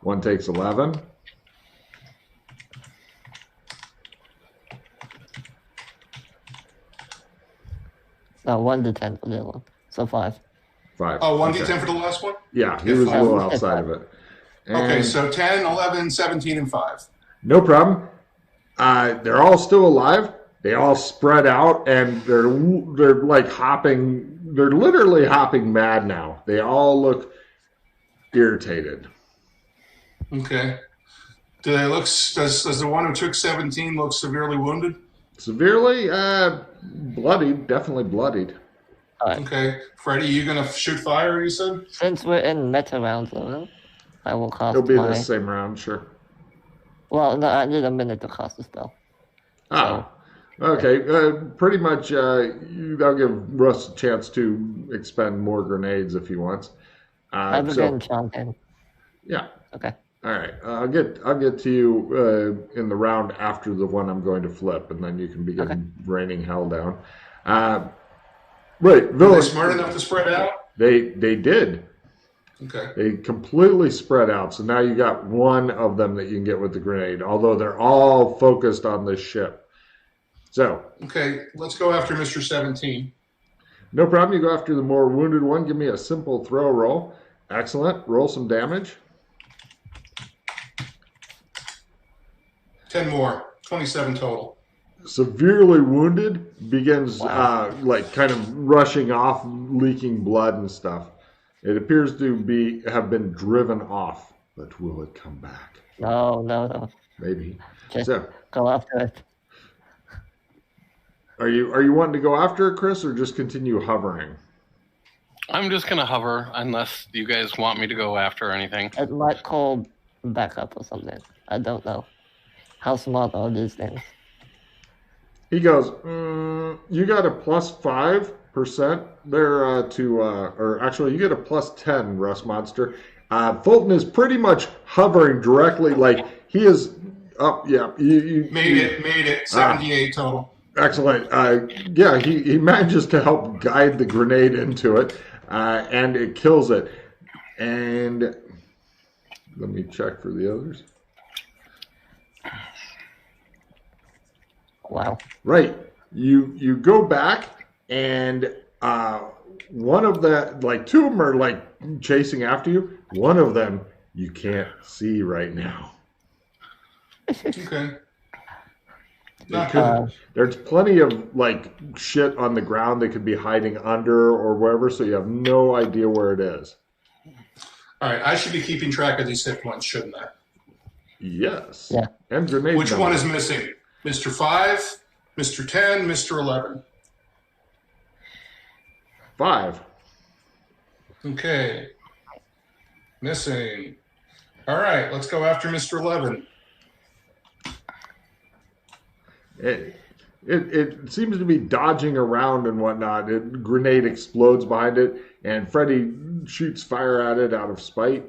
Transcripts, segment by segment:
One takes 11. No, 1 to 10 for the other one. So 5. 5. Oh, 1d10 for the last one? Yeah, he was a little outside of it. And okay, so 10, 11, 17, and 5. No problem. They're all still alive. They all spread out, and they're like hopping. They're literally hopping mad now. They all look irritated. Okay. Do they look? Does the one who took 17 look severely wounded? Severely, bloodied. Definitely bloodied. Alright. Okay, Freddy, you gonna shoot fire? You said. Since we're in meta round though, I will cast It'll be my... the same round, sure. Well, no, I need a minute to cast the spell. Ah, okay. Pretty much, that'll give Russ a chance to expend more grenades if he wants. I begin chanting. Yeah. Okay. All right. I'll get to you in the round after the one I'm going to flip, and then you can begin raining hell down. Right. Were they smart enough to spread out? They did. Okay. They completely spread out. So now you got one of them that you can get with the grenade, although they're all focused on this ship. So. Okay, let's go after Mr. 17. No problem. You go after the more wounded one. Give me a simple throw roll. Excellent. Roll some damage. 10 more. 27 total. Severely wounded, begins like kind of rushing off, leaking blood and stuff. It appears to have been driven off, but will it come back? No. Maybe. Just So, go after it. are you wanting to go after it, Chris, or just continue hovering? I'm just gonna hover unless you guys want me to go after anything. It might call backup or something. I don't know. How smart are these things? He goes, you got a plus 5% there or actually you get a plus 10, Rust Monster. Fulton is pretty much hovering directly, like he is up. Yeah, you made it. 78 total. Excellent. Yeah, he manages to help guide the grenade into it, and it kills it. And let me check for the others. Wow. Right. You go back, and one of the, like, two of them are, like, chasing after you. One of them you can't see right now. Okay. There's plenty of, like, shit on the ground they could be hiding under or wherever, so you have no idea where it is. All right, I should be keeping track of these hit points, shouldn't I? Yes. Yeah. And grenade. Which one is missing? Mr. 5, Mr. 10, Mr. 11. 5. Okay. Missing. All right, let's go after Mr. 11. It seems to be dodging around and whatnot. Grenade explodes behind it, and Freddy shoots fire at it out of spite.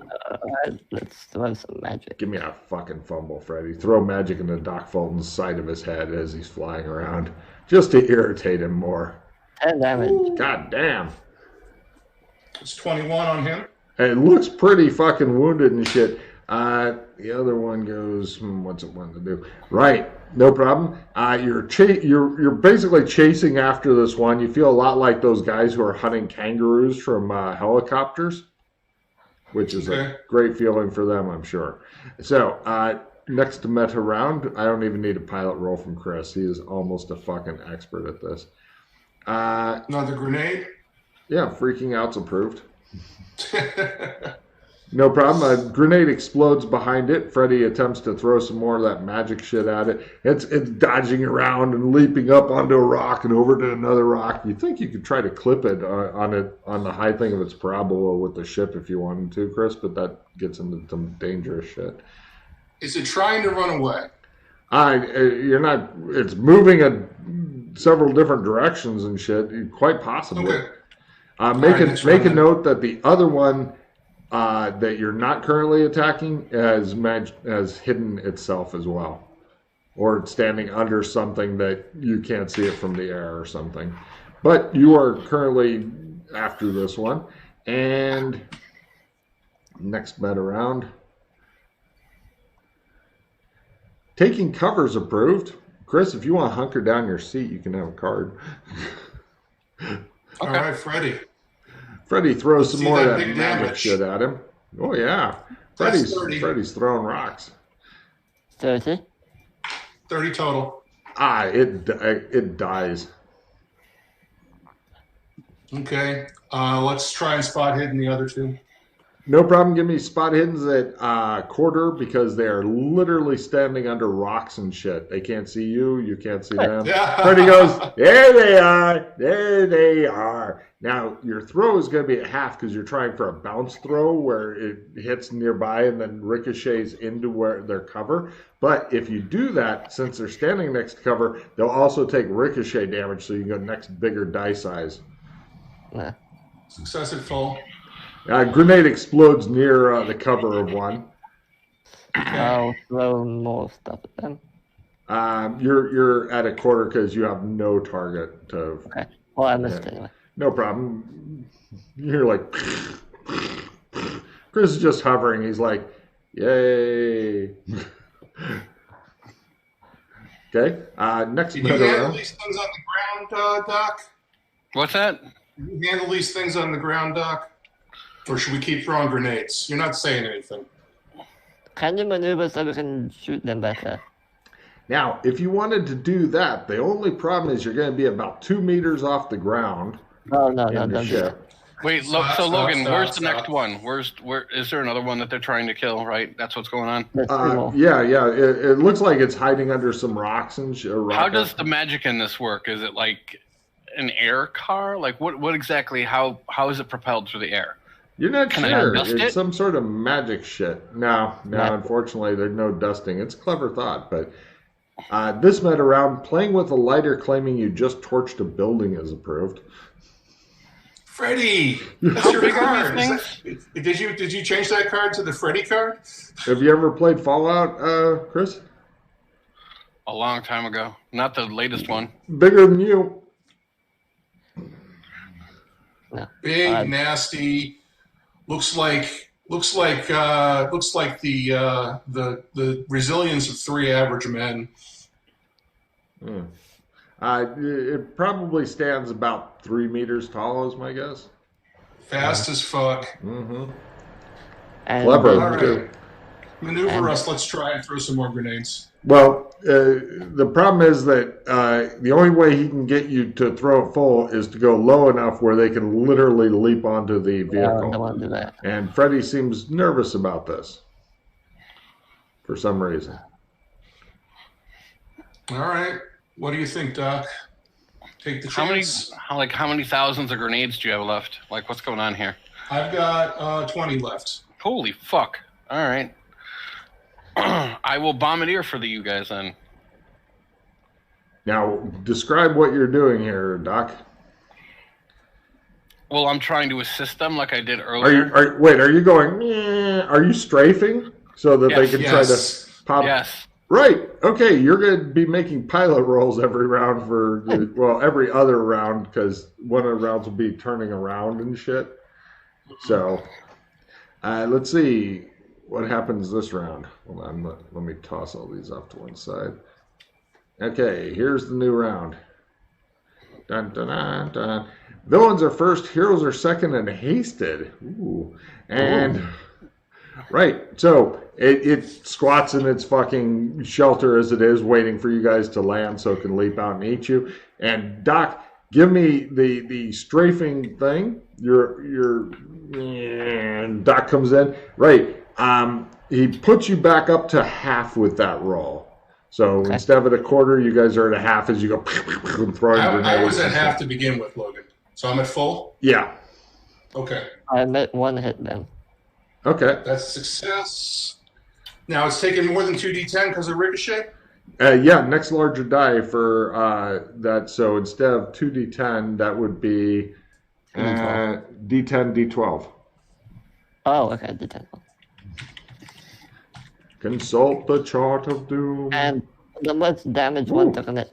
Let's throw some magic. Give me a fucking fumble, Freddy. Throw magic into Doc Fulton's side of his head as he's flying around, just to irritate him more. 10 damage. God damn. It's 21 on him. And it looks pretty fucking wounded and shit. The other one goes, what's it want to do? Right, no problem. You're basically chasing after this one. You feel a lot like those guys who are hunting kangaroos from helicopters, which is a great feeling for them, I'm sure. So, next to meta round, I don't even need a pilot roll from Chris. He is almost a fucking expert at this. Another grenade? Yeah, freaking out's approved. No problem. A grenade explodes behind it. Freddy attempts to throw some more of that magic shit at it. It's dodging around and leaping up onto a rock and over to another rock. You think you could try to clip it on the high thing of its parabola with the ship if you wanted to, Chris, but that gets into some dangerous shit. Is it trying to run away? You're not. It's moving in several different directions and shit. Quite possibly. Okay. Make a note that the other one that you're not currently attacking has hidden itself as well, or it's standing under something that you can't see it from the air or something. But you are currently after this one, and next meta round, Taking cover's approved. Chris, if you want to hunker down your seat, you can have a card. All right, Freddie. Freddie throws some See more of that that big magic damage. shit at him. Oh, yeah. That's 30. Freddie's throwing rocks. 30. 30 total. It dies. Okay. Let's try and spot hidden the other two. No problem. Give me spot hiddens at quarter because they are literally standing under rocks and shit. They can't see you. You can't see them. Yeah. Freddie goes, there they are. There they are. Now, your throw is going to be at half because you're trying for a bounce throw where it hits nearby and then ricochets into where their cover. But if you do that, since they're standing next to cover, they'll also take ricochet damage so you can go next bigger die size. Yeah. Success at full. Grenade explodes near the cover of one. I'll throw more stuff at them. You're at a quarter because you have no target to. Okay. Well, I missed anyway. No problem. You're like. Chris is just hovering. He's like, yay. Okay. Next Can you meta handle round. these things on the ground, Doc? What's that? Can you handle these things on the ground, Doc? Or should we keep throwing grenades? You're not saying anything. Can you maneuver so we can shoot them better? Now, if you wanted to do that, the only problem is you're going to be about 2 meters off the ground No, in don't the do that. ship. Wait, Stop, so stop, Logan, stop, where's the stop. next one? Where is there another one that they're trying to kill? Right, that's what's going on. There's 3 more. Yeah. It looks like it's hiding under some rocks and shit. How does the magic in this work? Is it like an air car? Like what exactly? How is it propelled through the air? You're not Can I sure. dust It's it? some sort of magic shit. No, No. unfortunately, there's no dusting. It's a clever thought, but this meta round, playing with a lighter claiming you just torched a building is approved. Freddie, that's How your big are card. these Is that- Did you change that card to the Freddie card? Have you ever played Fallout, Chris? A long time ago, not the latest one. Bigger than you. No. Big, nasty. Looks like the resilience of 3 average men. It probably stands about 3 meters tall, is my guess. Fast as fuck. Mm-hmm. And Clever. All too. right. Maneuver us. Let's try and throw some more grenades. Well, the problem is that the only way he can get you to throw it full is to go low enough where they can literally leap onto the I vehicle. don't want to do that. And Freddie seems nervous about this for some reason. All right. What do you think, Doc? Take the How chance. how many thousands of grenades do you have left? Like what's going on here? I've got 20 left. Holy fuck! All right. I will bombardier for you guys then. Now, describe what you're doing here, Doc. Well, I'm trying to assist them like I did earlier. Are you going, "Meh," are you strafing so that they Yes, can try to pop? Yes. Right. Okay, you're going to be making pilot rolls every round every other round because one of the rounds will be turning around and shit. So, let's see what happens this round. Hold on, let me toss all these off to one side. Okay, here's the new round. Dun, dun, dun, dun. Villains are first, heroes are second, and hasted. Ooh. And, right, so it squats in its fucking shelter as it is, waiting for you guys to land so it can leap out and eat you. And, Doc, give me the strafing thing. And Doc comes in. Right, he puts you back up to half with that roll. So instead of at a quarter, you guys are at a half as you go and throwing grenades. I was at half to begin with, Logan. So I'm at full? Yeah. Okay. I met 1 hit then. Okay. That's a success. Now it's taking more than 2d10 because of ricochet? Yeah, next larger die for that. So instead of 2d10, that would be D10, D12. Oh, okay, I did 10. Consult the chart of doom. And the most damage one took on it.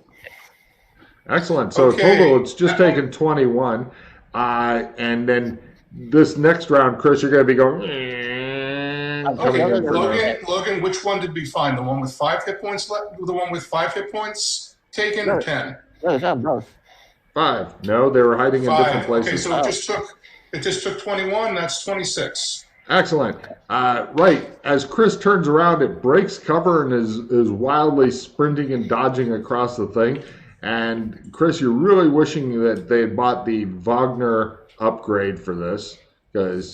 Excellent. So Okay. total, it's just taken 21. And then this next round, Chris, you're going to be going. coming in for Logan, which one did we find? The one with 5 hit points left? The one with 5 hit points taken, or 10? No, it's not both. 5. No, they were hiding in 5. different places. Okay, so it just took 21. That's 26. Excellent. Right. As Chris turns around, it breaks cover and is wildly sprinting and dodging across the thing. And Chris, you're really wishing that they had bought the Wagner upgrade for this, that'd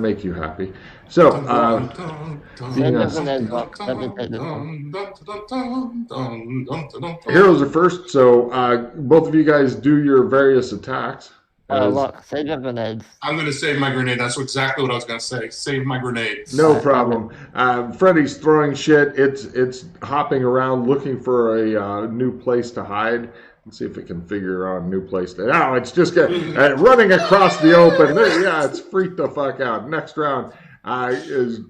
make you happy. So, heroes are first. So, both of you guys do your various attacks. Look, save your grenades. I'm going to save my grenade. That's exactly what I was going to say. Save my grenades. No problem. Freddy's throwing shit. It's hopping around looking for a new place to hide. Let's see if it can figure out a new place to... No, it's just running across the open. Yeah, it's freaked the fuck out. Next round is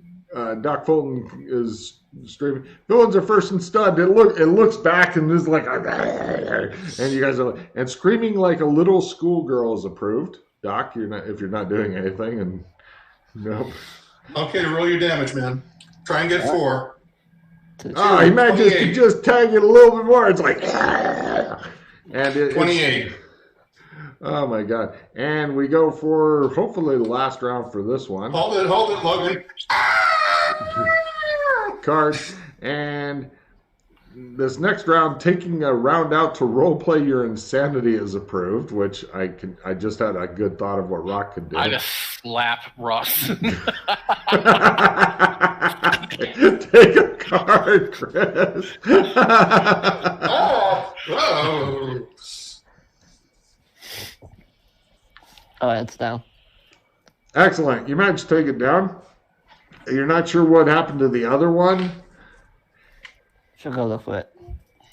Doc Fulton is streaming. Villains are first and stunned. It looks back and is like... And you guys are... And screaming like a little schoolgirl is approved. Doc, if you're not doing anything. And nope. Okay, roll your damage, man. Try and get 4. He manages to just tag it a little bit more. It's like... And 28. Oh my god. And we go for hopefully the last round for this one. Hold it, Logan. Cards. And this next round, taking a round out to roleplay your insanity is approved, which I just had a good thought of what Rock could do. I just slap Ross. Take a card, Chris. Oh. It's down. Excellent. You managed to take it down. You're not sure what happened to the other one? Should go look for it.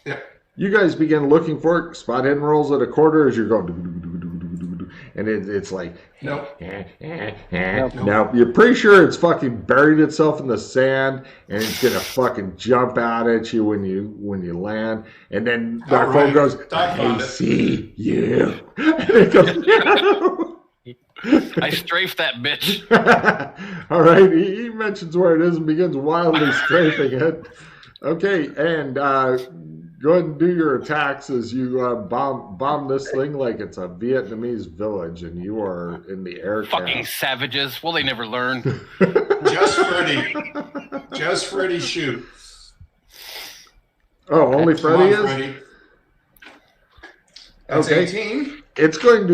Yeah. You guys begin looking for it. Spot hidden rolls at a quarter as you're going, and it's like, nope. Now you're pretty sure it's fucking buried itself in the sand, and it's gonna fucking jump out at you when you land, and then Dark Phone goes, "I see you," and it goes, "No." I strafed that bitch. All right, he mentions where it is and begins wildly strafing it. Okay, and go ahead and do your attacks as you bomb this thing like it's a Vietnamese village, and you are in the air. Fucking savages. Will they never learn? Just Freddy shoot. Oh, only Freddy is? Freddy. That's okay. 18. It's going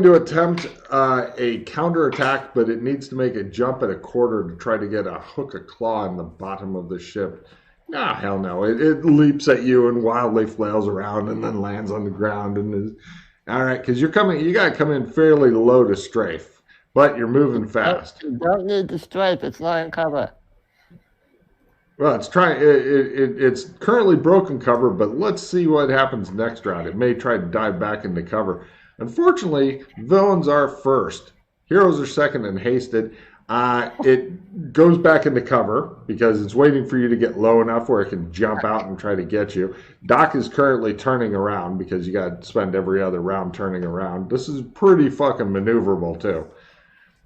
to attempt a counterattack, but it needs to make a jump at a quarter to try to get a hook, a claw in the bottom of the ship. Nah, hell no. It leaps at you and wildly flails around and then lands on the ground. All right, because you got to come in fairly low to strafe, but you're moving fast. You don't need to strafe. It's not in cover. Well, it's trying. It's currently broken cover, but let's see what happens next round. It may try to dive back into cover. Unfortunately, villains are first. Heroes are second and hasted. It goes back into cover because it's waiting for you to get low enough where it can jump out and try to get you. Doc is currently turning around because you got to spend every other round turning around. This is pretty fucking maneuverable too.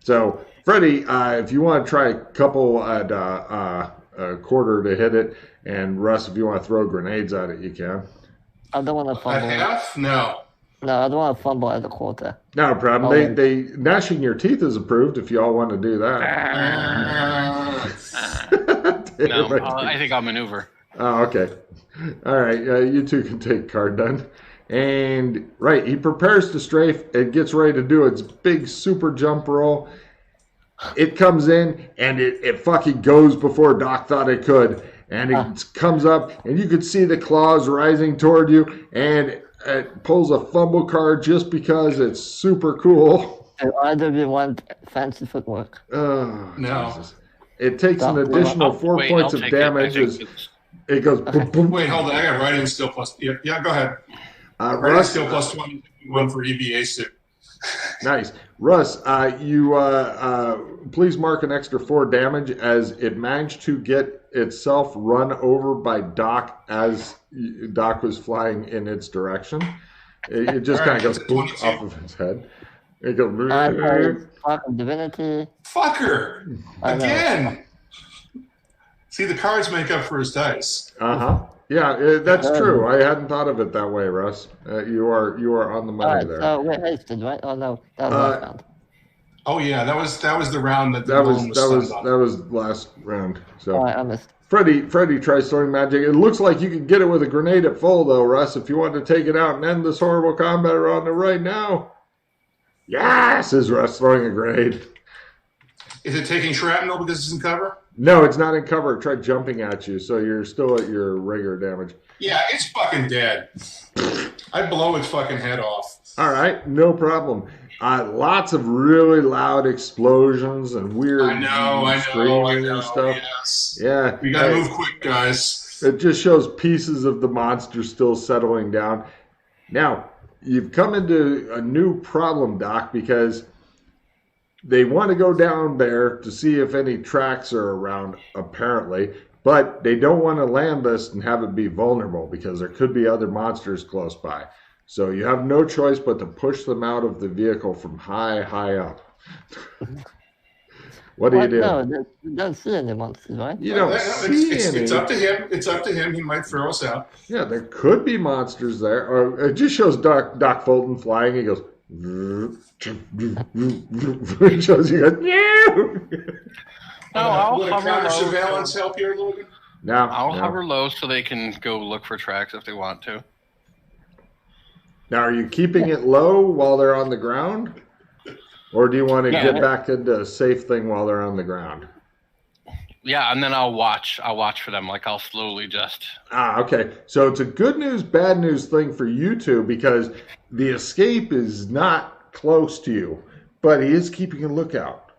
So, Freddy, if you want to try a couple at a quarter to hit it, and Russ, if you want to throw grenades at it, you can. I don't want to fumble. At half? No. No, I don't want to fumble at a quarter. No problem. They gnashing your teeth is approved if you all want to do that. No, I think I'll maneuver. Oh, okay. All right. You two can take card done. And, right, he prepares to strafe. It gets ready to do its big super jump roll. It comes in, and it fucking goes before Doc thought it could. And it comes up, and you could see the claws rising toward you, and it pulls a fumble card just because it's super cool. And either of you want fancy footwork? Oh, no. Jesus. It takes an additional 4 points of damage. It goes boom, boom. Wait, hold on. I got writing still plus. Yeah, go ahead. Writing Russ, still plus 21 for EVA suit. Nice. Russ, you please mark an extra 4 damage as it managed to get itself run over by Doc as Doc was flying in its direction. It just kind of goes boop off of its head. They go. I played Spark of Divinity. Fucker! I know. Again! See, the cards make up for his dice. Yeah, that's true. I hadn't thought of it that way, Russ. You are on the money Alright, there. so we're hasted, right? Oh no, that was last round. Oh yeah, that was the round that the That golem was stunned on. that was last round. So Alright, I missed. Freddy tries throwing magic. It looks like you can get it with a grenade at full, though, Russ. If you want to take it out and end this horrible combat around it right now. Yes, is Russ throwing a grenade. Is it taking shrapnel because it's in cover? No, it's not in cover. It tried jumping at you, so you're still at your regular damage. Yeah, it's fucking dead. I'd blow its fucking head off. All right, no problem. Lots of really loud explosions and weird screaming and stuff. Yes. Yeah. We gotta move quick, guys. It just shows pieces of the monster still settling down. Now, you've come into a new problem, Doc, because they want to go down there to see if any tracks are around, apparently, but they don't want to land this and have it be vulnerable because there could be other monsters close by. So you have no choice but to push them out of the vehicle from high up. What do you do? No, you don't see any monsters, right? You don't see any. It's up to him. It's up to him. He might throw us out. Yeah, there could be monsters there. Or it just shows Doc Fulton flying. He goes. It shows you go. No, Would a counter-surveillance help here, Logan? No, I'll hover low so they can go look for tracks if they want to. Now, are you keeping it low while they're on the ground? Or do you want to get back into a safe thing while they're on the ground? Yeah, and then I'll watch for them. Like I'll slowly just. Okay. So it's a good news, bad news thing for you two because the escape is not close to you, but he is keeping a lookout.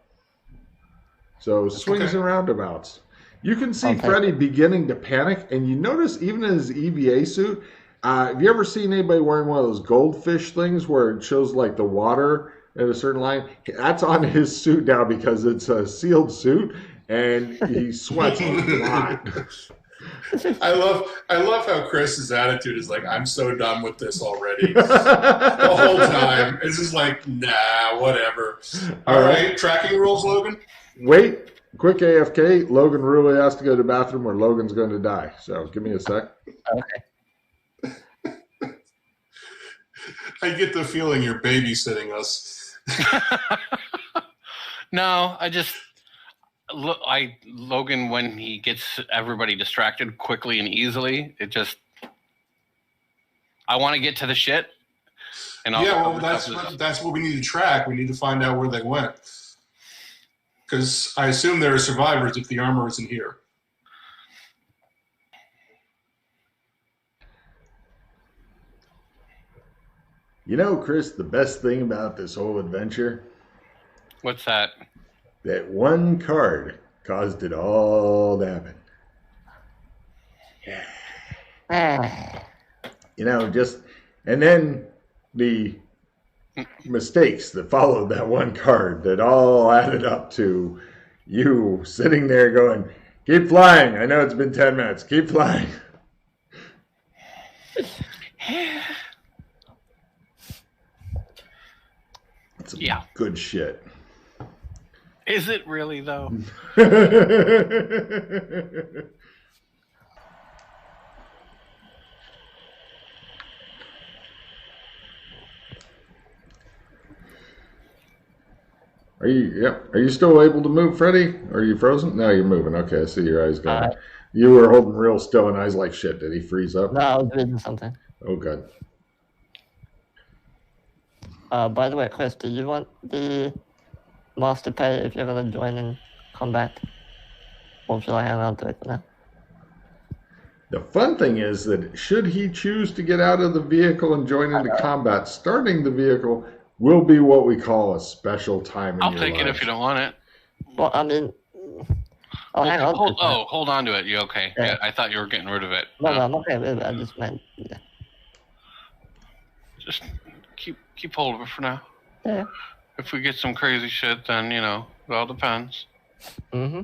So swings and roundabouts. You can see Freddy beginning to panic, and you notice even in his EVA suit. Have you ever seen anybody wearing one of those goldfish things where it shows like the water at a certain line? That's on his suit now because it's a sealed suit and he sweats a lot. I love how Chris's attitude is like, I'm so done with this already. The whole time. It's just like, nah, whatever. All right, tracking rules, Logan? Wait, quick AFK. Logan really has to go to the bathroom or Logan's going to die. So give me a sec. Okay. I get the feeling you're babysitting us. No, Logan, when he gets everybody distracted quickly and easily, I want to get to the shit. And that's what we need to track. We need to find out where they went. Because I assume there are survivors if the armor isn't here. You know, Chris, the best thing about this whole adventure? What's that? That one card caused it all to happen. Ah. You know, and then the mistakes that followed that one card that all added up to you sitting there going, keep flying. I know it's been 10 minutes. Keep flying. That's some good shit. Is it really, though? Are you still able to move, Freddy? Are you frozen? No, you're moving. Okay, I see your eyes going. You were holding real still and eyes like shit. Did he freeze up? No, I was reading something. Oh, good. By the way, Chris, do you want the master pay if you're going to join in combat? Or should I hang on to it for now? The fun thing is that should he choose to get out of the vehicle and join into combat, starting the vehicle will be what we call a special time in your life. I'll take it if you don't want it. Well, I mean, hang on. Hold on to it. You okay? Yeah, I thought you were getting rid of it. No, I'm okay with it. I just meant, Just keep hold of it for now. Yeah. If we get some crazy shit, then, it all depends. Mm-hmm.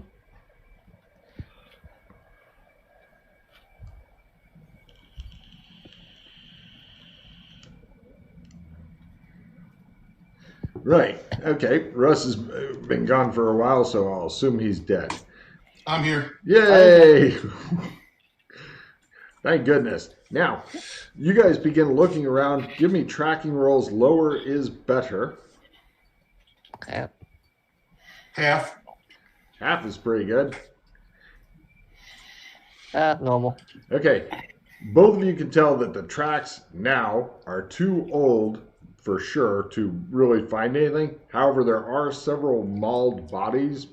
Right. Okay. Russ has been gone for a while, so I'll assume he's dead. I'm here. Yay! Thank goodness. Now, you guys begin looking around. Give me tracking rolls. Lower is better. Okay. Half. Half is pretty good. Normal. Okay. Both of you can tell that the tracks now are too old for sure to really find anything. However, there are several mauled bodies,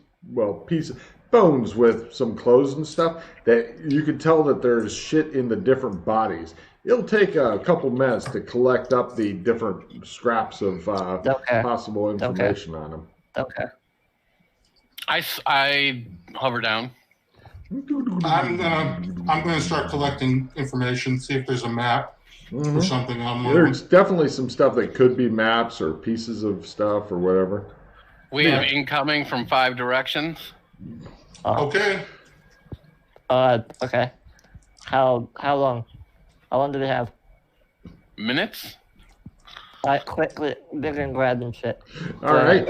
bones with some clothes and stuff that you can tell that there's shit in the different bodies. It'll take a couple minutes to collect up the different scraps of possible information on them. Okay. I hover down. I'm gonna start collecting information, see if there's a map or something on one. There's definitely some stuff that could be maps or pieces of stuff or whatever. We have incoming from 5 directions. Okay. Okay. How long? How long do we have? Minutes? Quickly, begin grabbing shit. All right.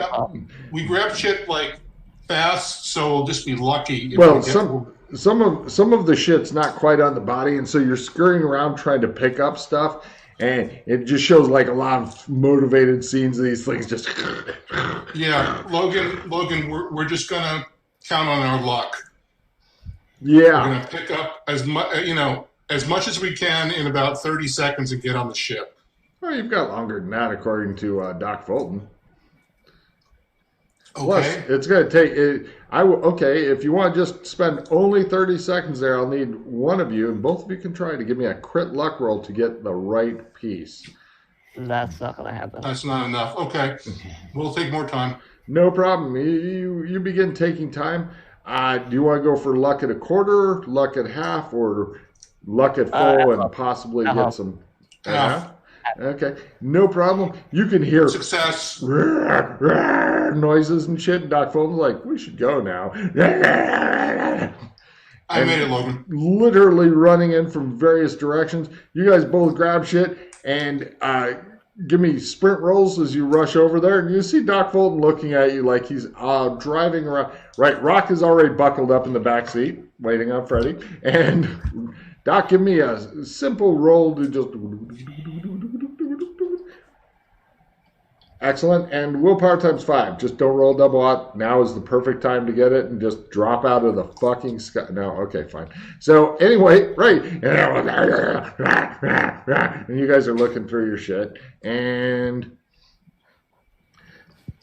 We grab shit like fast, so we'll just be lucky. If Well, we get some of the shit's not quite on the body, and so you're scurrying around trying to pick up stuff, and it just shows like a lot of motivated scenes of these things just. Yeah, Logan, we're just gonna count on our luck. Yeah. We're gonna pick up as much as we can in about 30 seconds and get on the ship. Well, you've got longer than that, according to Doc Fulton. Okay. Plus, it's going to take. If you want to just spend only 30 seconds there, I'll need one of you, and both of you can try to give me a crit luck roll to get the right piece. That's not gonna happen. That's not enough. Okay, we'll take more time. No problem. You begin taking time. Do you want to go for luck at a quarter, luck at half, or luck at full and possibly get some half? Okay, no problem. You can hear Success. noises and shit. Doc Fulton's like, we should go now. I made it, Logan. Literally running in from various directions. You guys both grab shit and give me sprint rolls as you rush over there. And you see Doc Fulton looking at you like he's driving around. Right, Rock is already buckled up in the back seat, waiting on Freddy. And Doc, give me a simple roll to just... Excellent. And willpower times 5. Just don't roll double out. Now is the perfect time to get it and just drop out of the fucking sky. No, okay, fine. So anyway, right. And you guys are looking through your shit. And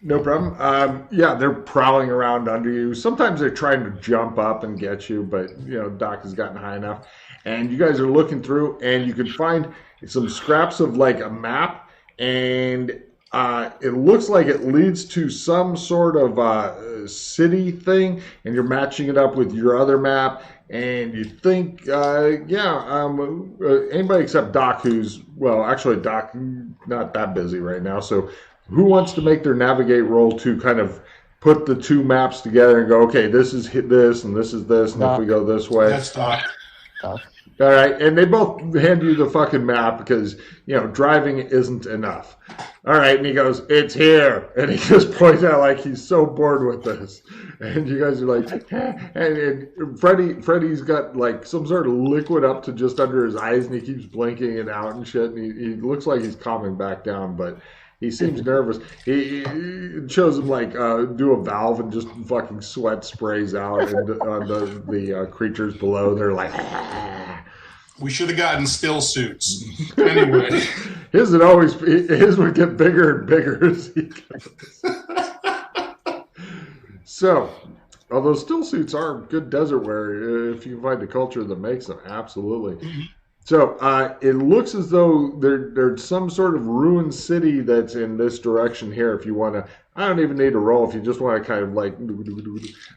no problem. Yeah, they're prowling around under you. Sometimes they're trying to jump up and get you, but, Doc has gotten high enough. And you guys are looking through, and you can find some scraps of, like, a map, and... it looks like it leads to some sort of city thing, and you're matching it up with your other map, and you think, anybody except Doc, actually Doc, not that busy right now, so who wants to make their navigate roll to kind of put the two maps together and go, okay, this is this, and this is this, and if we go this way. That's Doc. All right, and they both hand you the fucking map because, driving isn't enough. All right, and he goes, it's here. And he just points out like he's so bored with this. And you guys are like, and Freddy's got like some sort of liquid up to just under his eyes, and he keeps blinking it out and shit. And he looks like he's calming back down, but he seems nervous. He shows him like do a valve and just fucking sweat sprays out on the creatures below. They're like... We should have gotten still suits. Anyway. His would get bigger and bigger as he goes. So, although still suits are good desert wear, if you can find a culture that makes them, absolutely. So, it looks as though there's some sort of ruined city that's in this direction here if you want to. I don't even need to roll if you just want to kind of like,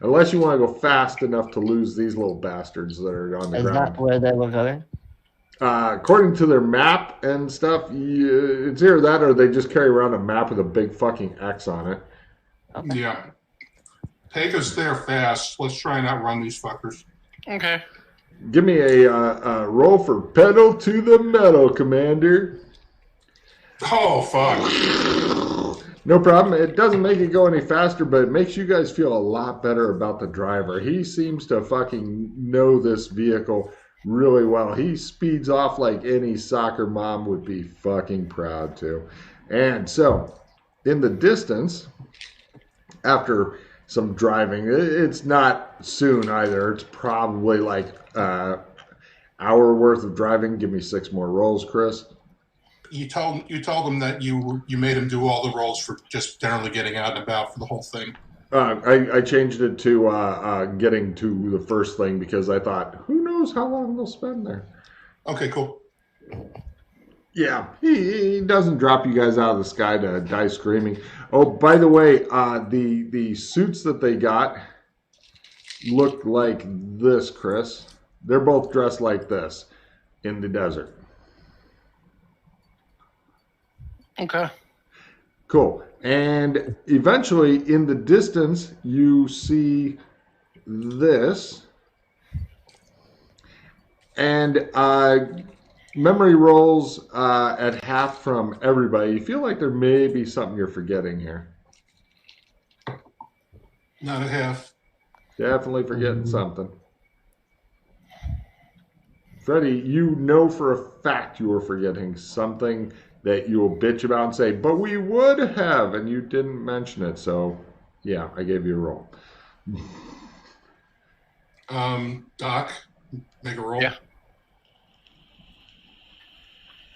unless you want to go fast enough to lose these little bastards that are on the ground. Is that where they were going? According to their map and stuff, it's either that or they just carry around a map with a big fucking X on it. Okay. Yeah. Take us there fast. Let's try and outrun these fuckers. Okay. Give me a roll for pedal to the metal, Commander. Oh, fuck. No problem. It doesn't make it go any faster, but it makes you guys feel a lot better about the driver. He seems to fucking know this vehicle really well. He speeds off like any soccer mom would be fucking proud to. And so, in the distance, after some driving, it's not soon either. It's probably like hour worth of driving. Give me 6 more rolls, Chris. You told him that you made him do all the rolls for just generally getting out and about for the whole thing. I changed it to getting to the first thing because I thought, who knows how long they'll spend there. Okay, cool. Yeah, he doesn't drop you guys out of the sky to die screaming. Oh, by the way, the suits that they got look like this, Chris. They're both dressed like this in the desert. Okay. Cool. And eventually, in the distance, you see this. And memory rolls at half from everybody. You feel like there may be something you're forgetting here. Not a half. Definitely forgetting something. Freddie, you know for a fact you were forgetting something that you will bitch about and say, but we would have, and you didn't mention it. So, yeah, I gave you a roll. Doc, make a roll. Yeah.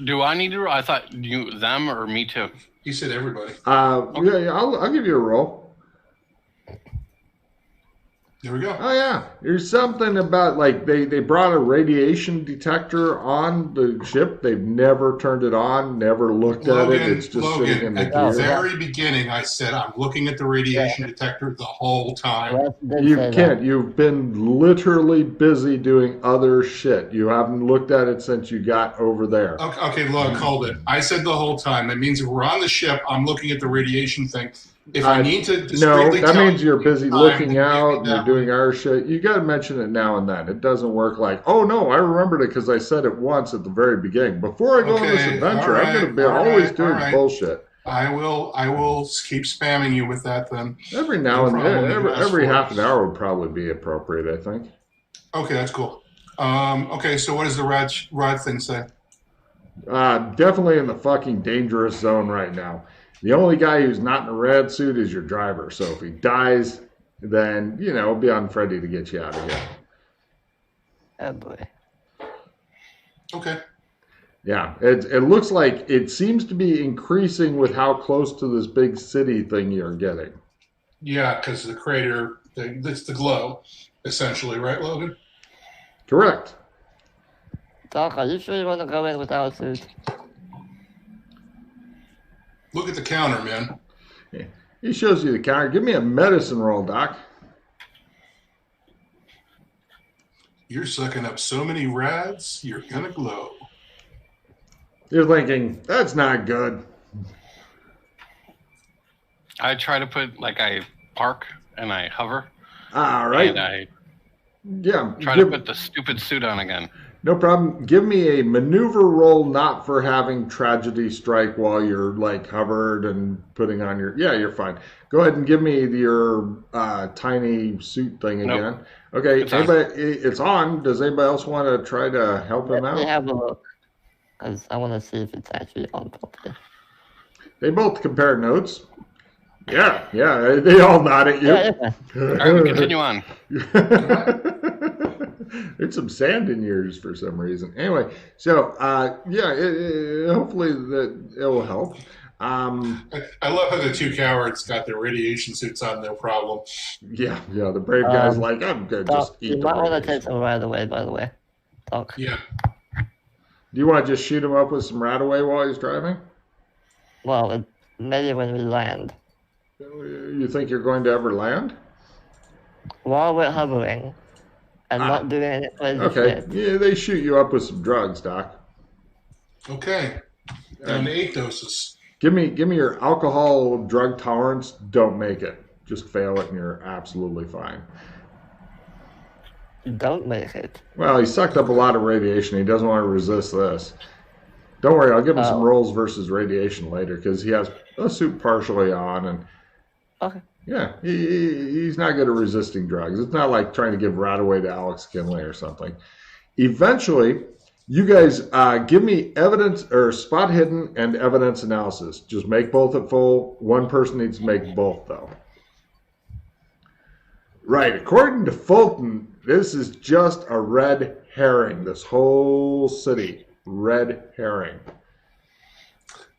Do I need to roll? I thought them or me too. He said everybody. Yeah, I'll give you a roll. There we go. Oh, yeah. There's something about, like, they brought a radiation detector on the ship. They've never turned it on, never looked at it. It's just sitting in the at gear. the very beginning, I said, I'm looking at the radiation detector the whole time. You can't. You've been literally busy doing other shit. You haven't looked at it since you got over there. Okay, look, hold it. I said the whole time. That means if we're on the ship, I'm looking at the radiation thing. If I need to discreetly that tell means you're busy looking out and you're that doing our shit. You got to mention it now and then. It doesn't work like, oh no, I remembered it because I said it once at the very beginning. Before I go on this adventure, I'm going to be always doing bullshit. I will keep spamming you with that then. Every now and then, every half an hour would probably be appropriate, I think. Okay, that's cool. Okay, so what does the rod thing say? Definitely in the fucking dangerous zone right now. The only guy who's not in a rad suit is your driver. So if he dies, then, it'll be on Freddy to get you out of here. Oh boy. Okay. Yeah, it looks like it seems to be increasing with how close to this big city thing you're getting. Yeah, because the crater, it's the glow, essentially, right, Logan? Correct. Doc, are you sure you want to go in without a suit? Look at the counter, man. Yeah. He shows you the counter. Give me a medicine roll, Doc. You're sucking up so many rads, you're gonna glow. You're thinking, that's not good. I try to put, I park and I hover. All right. And I try to put the stupid suit on again. No problem. Give me a maneuver roll, not for having tragedy strike while you're hovered and putting on your. Yeah, you're fine. Go ahead and give me your tiny suit thing again. Nope. Okay, it's on. Does anybody else want to try to help him out? Let me have a look, because I want to see if it's actually on properly. They both compare notes. Yeah, they all nod at you. Yeah. All right, we continue on. There's some sand in yours for some reason. Anyway, so hopefully that it will help. I love how the two cowards got their radiation suits on, no problem. Yeah, the brave guy's like, I'm good. Just eat. You might want to take some right away, by the way. Doc. Yeah. Do you want to just shoot him up with some rat away while he's driving? Well, maybe when we land. You think you're going to ever land? While we're hovering and not doing any crazy shit. Yeah, they shoot you up with some drugs, Doc. Okay. Down to 8 doses. Give me your alcohol drug tolerance. Don't make it. Just fail it and you're absolutely fine. Don't make it. Well, he sucked up a lot of radiation. He doesn't want to resist this. Don't worry, I'll give him some rolls versus radiation later because he has a suit partially on, and Okay. yeah, he's not good at resisting drugs. It's not like trying to give Radaway to Alex Kinley or something. Eventually, you guys give me evidence or spot hidden and evidence analysis. Just make both at full. One person needs to make both, though. Right, according to Fulton, this is just a red herring. This whole city, red herring.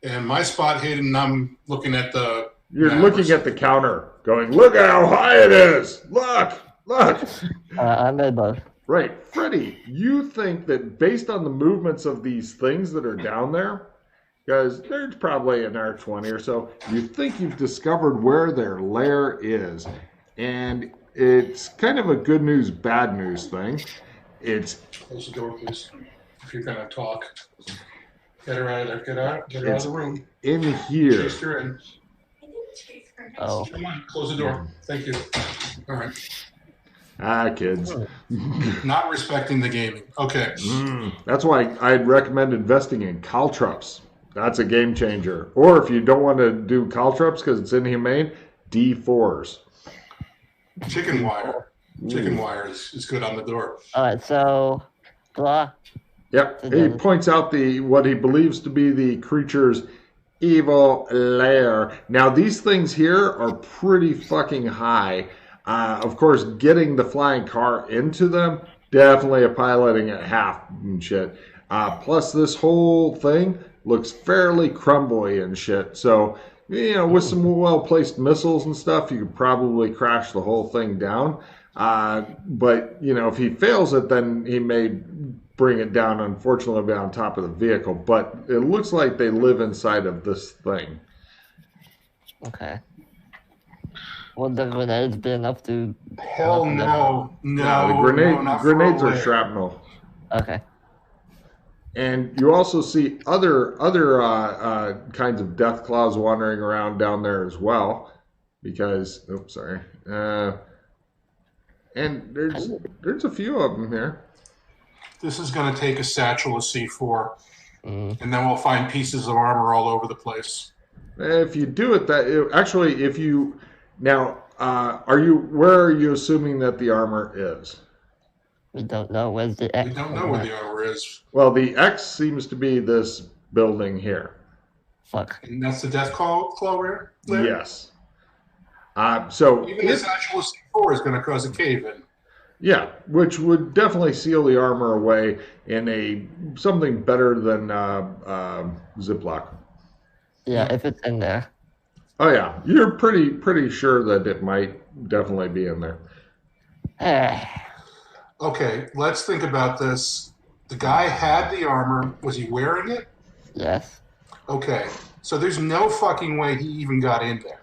And my spot hidden, I'm looking at the... You're looking at the counter, going, look at how high it is. Look. I made both. Right, Freddie, you think that based on the movements of these things that are down there, because there's probably an R20 or so, you think you've discovered where their lair is. And it's kind of a good news, bad news thing. It's... Close the door, please. If you're going to talk. Get her out of there. Get her out of the room. In here. Chase her in. Oh. Come on, close the door. Thank you. All right. Kids. Not respecting the gaming. Okay. That's why I'd recommend investing in caltrops. That's a game changer. Or if you don't want to do caltrops because it's inhumane, D4s. Chicken wire. Chicken wire is good on the door. All right, so blah. Yep. He points out what he believes to be the creature's evil lair. Now, these things here are pretty fucking high. Of course, getting the flying car into them, definitely a piloting at half and shit. Plus, this whole thing looks fairly crumbly and shit. So, with some well-placed missiles and stuff, you could probably crash the whole thing down. But, if he fails it, then he may bring it down, unfortunately, on top of the vehicle. But it looks like they live inside of this thing. Okay. Would the grenades be enough to... Hell no. No. The grenades are shrapnel. Okay. And you also see other kinds of death claws wandering around down there as well. Because, and there's a few of them here. This is going to take a satchel of C4, and then we'll find pieces of armor all over the place. If you do it now, where are you assuming that the armor is? We don't know. Where's the X? We don't know where the armor is. Well, the X seems to be this building here. And that's the death claw lair? Yes. So even the satchel of C4 is going to cause a cave-in. Yeah, which would definitely seal the armor away in something better than Ziploc. Yeah, if it's in there. Oh yeah, you're pretty sure that it might definitely be in there. Okay, let's think about this. The guy had the armor. Was he wearing it? Yes. Okay, so there's no fucking way he even got in there.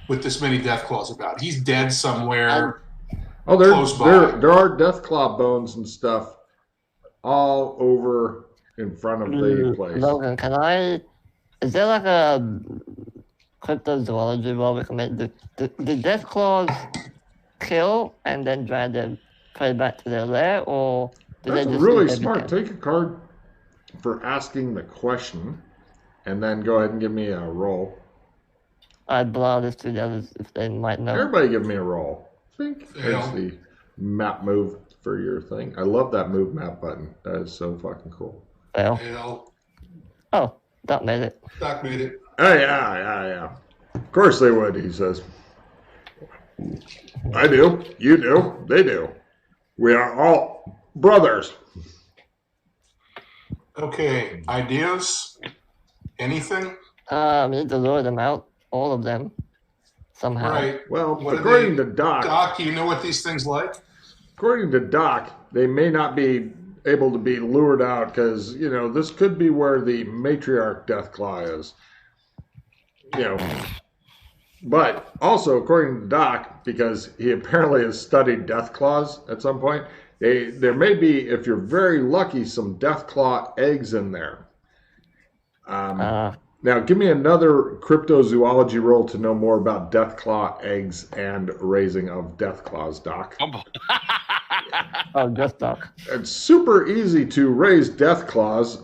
With this many death claws about. He's dead somewhere close by. There are death claw bones and stuff all over in front of the place. Logan, is there like a cryptozoology where we can make the death claws kill and then drag their prey back to their lair, or do That's they just really eat smart. everything? Take a card for asking the question and then go ahead and give me a roll. I'd blow this to the others if they might know. Everybody give me a roll. Think there's the map move for your thing. I love that move map button. That is so fucking cool. Fail. Hell. Oh, Doc made it. Doc made it. Oh, yeah. Of course they would, he says. I do. You do. They do. We are all brothers. Okay, ideas? Anything? We need to lure them out, all of them, somehow. Right. Well, What according to Doc... Doc, do you know what these things like? According to Doc, they may not be able to be lured out because, this could be where the matriarch Deathclaw is. But also, according to Doc, because he apparently has studied Deathclaws at some point, there may be, if you're very lucky, some Deathclaw eggs in there. Now, give me another cryptozoology roll to know more about Deathclaw eggs and raising of Deathclaws, Doc. Oh, just Doc. It's super easy to raise death claws.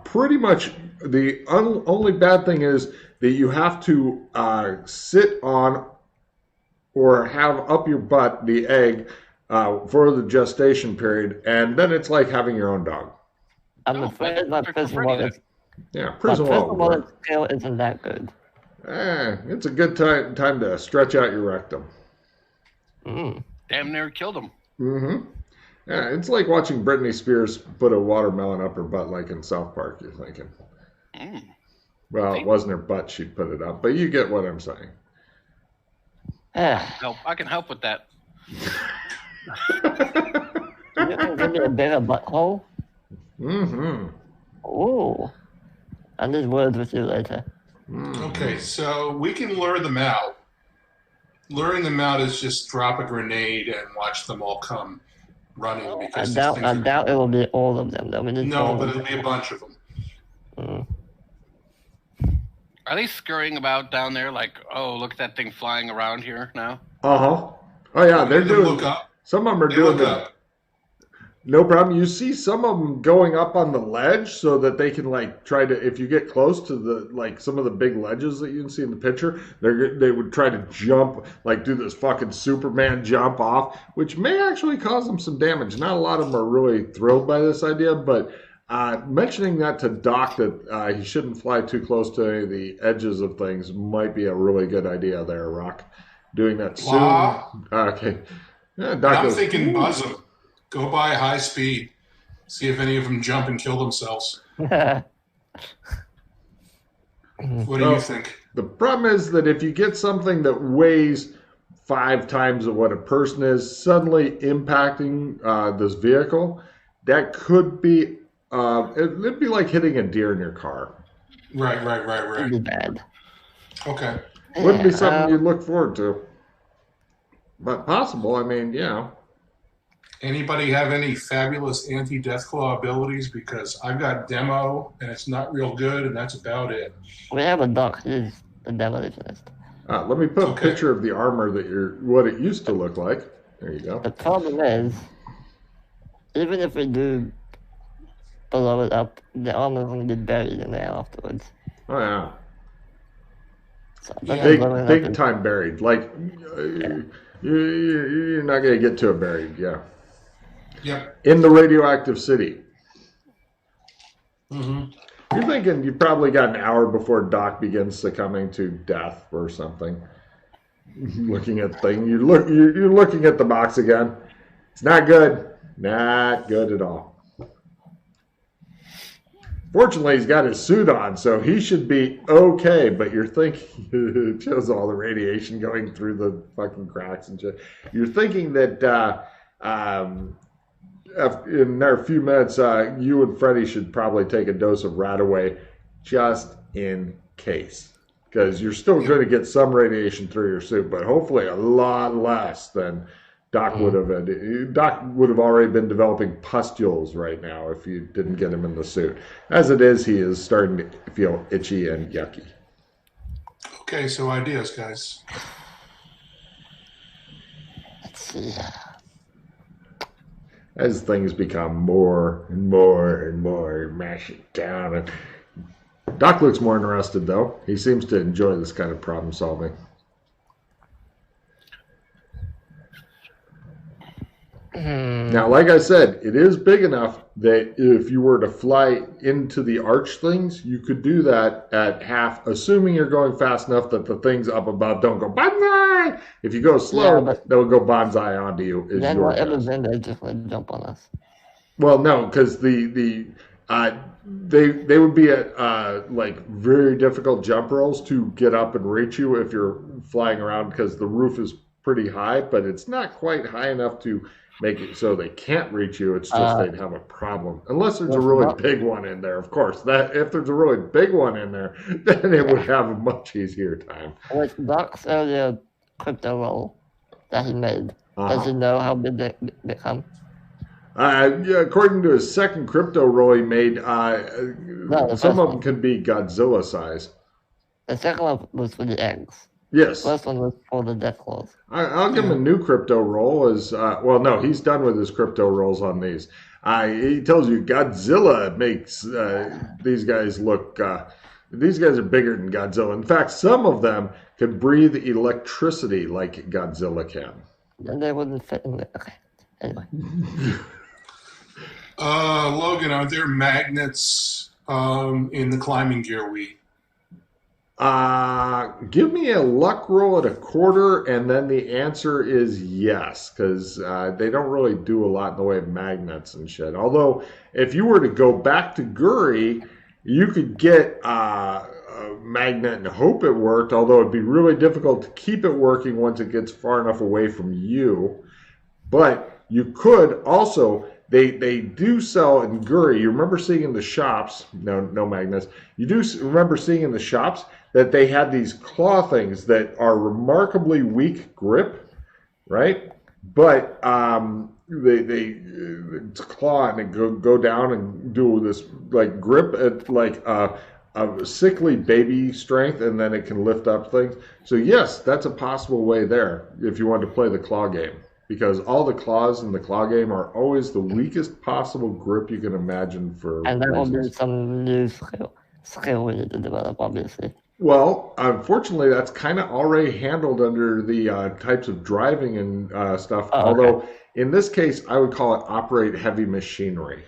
Pretty much the only bad thing is that you have to sit on or have up your butt the egg for the gestation period, and then it's like having your own dog. I'm afraid my prison wallet. Yeah, prison wallet. Wallet skill isn't that good. It's a good time to stretch out your rectum. Damn near killed him. Mm-hmm. Yeah, it's like watching Britney Spears put a watermelon up her butt, like in South Park. You're thinking. Well, it wasn't her butt; she put it up, but you get what I'm saying. Help! I can help with that. You can give me a bigger butthole. Mm-hmm. Ooh. I need words with you later. Okay, so we can lure them out. Luring them out is just drop a grenade and watch them all come running. Because I doubt it will be all of them. Though. No, but it'll be a bunch of them. Are they scurrying about down there? Like, oh, look at that thing flying around here now. Oh yeah, they're doing. Look up. Some of them are They doing look it. up. No problem. You see some of them going up on the ledge so that they can like try to. If you get close to the like some of the big ledges that you can see in the picture, they would try to jump, like do this fucking Superman jump off, which may actually cause them some damage. Not a lot of them are really thrilled by this idea, but mentioning that to Doc that he shouldn't fly too close to any of the edges of things might be a really good idea there, Rock. Doing that soon. Okay. Yeah, Doc I'm goes, thinking buzz them. Go by high speed. See if any of them jump and kill themselves. What do you think? The problem is that if you get something that weighs 5 times of what a person is suddenly impacting this vehicle, that could be it'd be like hitting a deer in your car. Right. It'd be bad. Okay. Wouldn't be something you'd look forward to. But possible, I mean, Anybody have any fabulous anti-death claw abilities? Because I've got demo, and it's not real good, and that's about it. We have a Doc. He's the demolitionist. Let me put a picture of the armor what it used to look like. There you go. The problem is, even if we do blow it up, the armor is going to be buried in there afterwards. Oh yeah. So Big time buried. Like you're not going to get to it buried. Yeah. Yep. In the radioactive city. Mm-hmm. You're thinking you probably got an hour before Doc begins succumbing to death or something. Looking at thing, you're looking at the box again. It's not good. Not good at all. Fortunately, he's got his suit on, so he should be okay. But you're thinking, it shows all the radiation going through the fucking cracks and shit. You're thinking that in a few minutes, you and Freddie should probably take a dose of Radaway just in case. Because you're still going to get some radiation through your suit, but hopefully a lot less than Doc would have had. Doc would have already been developing pustules right now if you didn't get him in the suit. As it is, he is starting to feel itchy and yucky. Okay, so ideas, guys. Let's see. As things become more and more and more, mash it down. And Doc looks more interested, though. He seems to enjoy this kind of problem solving. Now, like I said, it is big enough that if you were to fly into the arch things, you could do that at half, assuming you're going fast enough that the things up above don't go bonsai. If you go slow, they'll go bonsai onto you. Then whatever's in there just like jump on us. Well, no, because they would be at like very difficult jump rolls to get up and reach you if you're flying around because the roof is pretty high, but it's not quite high enough to make it so they can't reach you. It's just they'd have a problem. Unless there's a really big one in there, of course. That if there's a really big one in there, then it would have a much easier time. With Doc's earlier crypto roll that he made, does he know how big they become? Yeah, according to his second crypto roll he made, some of them could be Godzilla size. The second one was for the eggs. Yes. First one was for the death claws. I'll give him a new crypto roll. No, he's done with his crypto rolls on these. He tells you Godzilla makes these guys look. These guys are bigger than Godzilla. In fact, some of them can breathe electricity like Godzilla can. And they wouldn't fit in there. Okay. Anyway. Logan, are there magnets in the climbing gear we? Give me a luck roll at a quarter, and then the answer is yes, because they don't really do a lot in the way of magnets and shit. Although, if you were to go back to Guri, you could get a magnet and hope it worked, although it'd be really difficult to keep it working once it gets far enough away from you. But you could also... They do sell in Guri. You remember seeing in the shops, no magnets. You do remember seeing in the shops that they had these claw things that are remarkably weak grip, right? But it's claw and they go down and do this like grip at like a sickly baby strength, and then it can lift up things. So yes, that's a possible way there if you want to play the claw game. Because all the claws in the claw game are always the weakest possible grip you can imagine for And that will be reasons. some new skill we need to develop, obviously. Well, unfortunately, that's kind of already handled under the types of driving and stuff. Oh, Although, in this case, I would call it operate heavy machinery.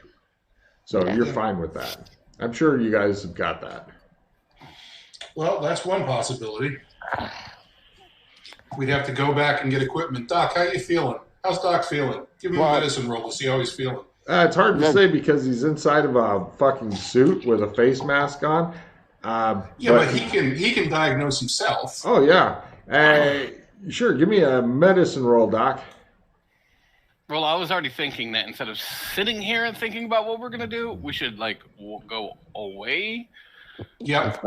So Yeah. you're fine with that. I'm sure you guys have got that. Well, that's one possibility. We'd have to go back and get equipment. Doc, how you feeling? How's Doc feeling? Give him a medicine roll to see how he's feeling. It's hard to say because he's inside of a fucking suit with a face mask on. But he can diagnose himself. Oh, yeah. Sure, give me a medicine roll, Doc. Well, I was already thinking that instead of sitting here and thinking about what we're gonna do, we should go away. Yep.